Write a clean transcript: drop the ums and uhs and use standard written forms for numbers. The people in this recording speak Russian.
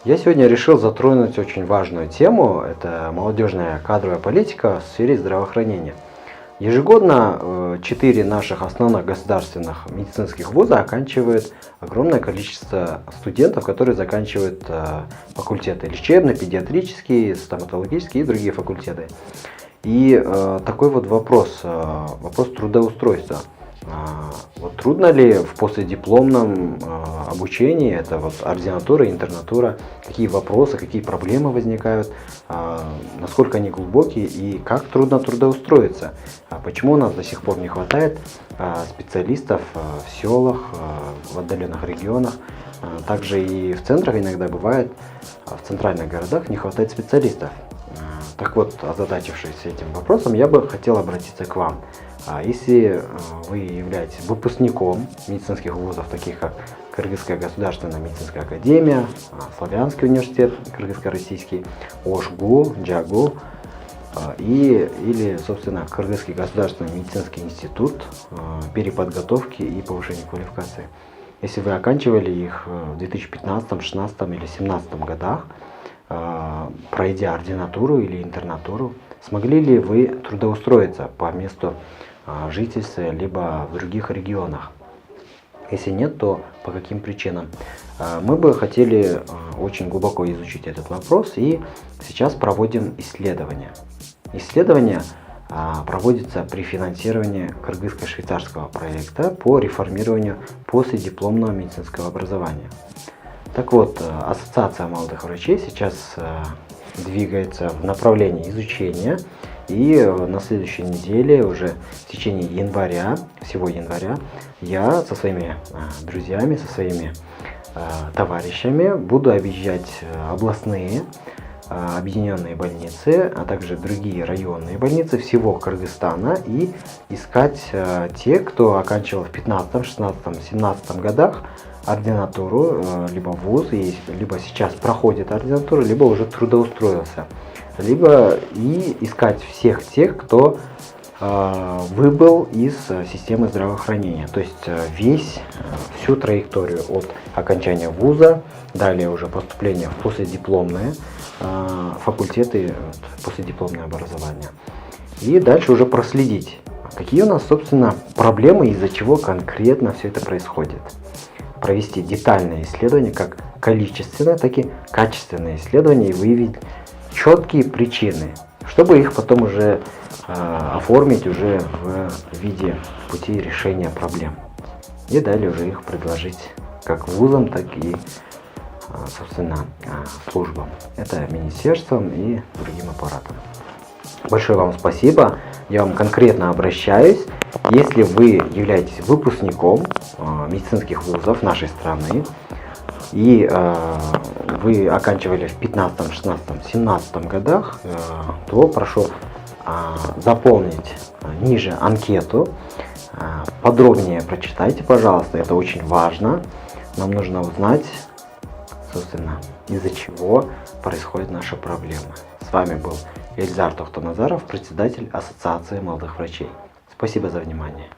Я сегодня решил затронуть очень важную тему. Это молодежная кадровая политика в сфере здравоохранения. Ежегодно 4 наших основных государственных медицинских вуза оканчивают огромное количество студентов, которые заканчивают факультеты лечебные, педиатрические, стоматологические и другие факультеты. И такой вот вопрос трудоустройства. Вот трудно ли в последипломном обучении, это вот ординатура, интернатура, какие вопросы, какие проблемы возникают, насколько они глубокие и как трудно трудоустроиться, почему у нас до сих пор не хватает специалистов в селах, в отдаленных регионах, также и в центрах иногда бывает, в центральных городах не хватает специалистов. Так вот, озадачившись этим вопросом, я бы хотел обратиться к вам. Если вы являетесь выпускником медицинских вузов, таких как Кыргызская государственная медицинская академия, Славянский университет кыргызско-российский, ОШГУ, ДЖАГУ, или, собственно, Кыргызский государственный медицинский институт переподготовки и повышения квалификации. Если вы оканчивали их в 2015, 2016 или 2017 годах, пройдя ординатуру или интернатуру, смогли ли вы трудоустроиться по месту жительства, либо в других регионах? Если нет, то по каким причинам? Мы бы хотели очень глубоко изучить этот вопрос и сейчас проводим исследования. Исследование проводится при финансировании кыргызско-швейцарского проекта по реформированию последипломного медицинского образования. Так вот, Ассоциация молодых врачей сейчас двигается в направлении изучения, и на следующей неделе, уже в течение января, всего января, я со своими друзьями, со своими товарищами буду объезжать областные объединенные больницы, а также другие районные больницы всего Кыргызстана и искать тех, кто оканчивал в 15, 16, 17 годах ординатуру, либо вуз, либо сейчас проходит ординатуру, либо уже трудоустроился, либо и искать всех тех, кто выбыл из системы здравоохранения, то есть всю траекторию от окончания вуза, далее уже поступление в последипломные факультеты, последипломное образование, и дальше уже проследить, какие у нас, собственно, проблемы, из-за чего конкретно все это происходит. Провести детальное исследование, как количественное, так и качественное исследование, и выявить четкие причины, чтобы их потом уже оформить уже в виде пути решения проблем. И далее уже их предложить как вузам, так и, собственно, службам. Это министерствам и другим аппаратам. Большое вам спасибо. Я вам конкретно обращаюсь. Если вы являетесь выпускником медицинских вузов нашей страны и вы оканчивали в 15, 16, 17 годах, то прошу заполнить ниже анкету. Подробнее прочитайте, пожалуйста, это очень важно. Нам нужно узнать, собственно, из-за чего происходят наши проблемы. С вами был Эльзар Тохтоназаров, председатель Ассоциации молодых врачей. Спасибо за внимание.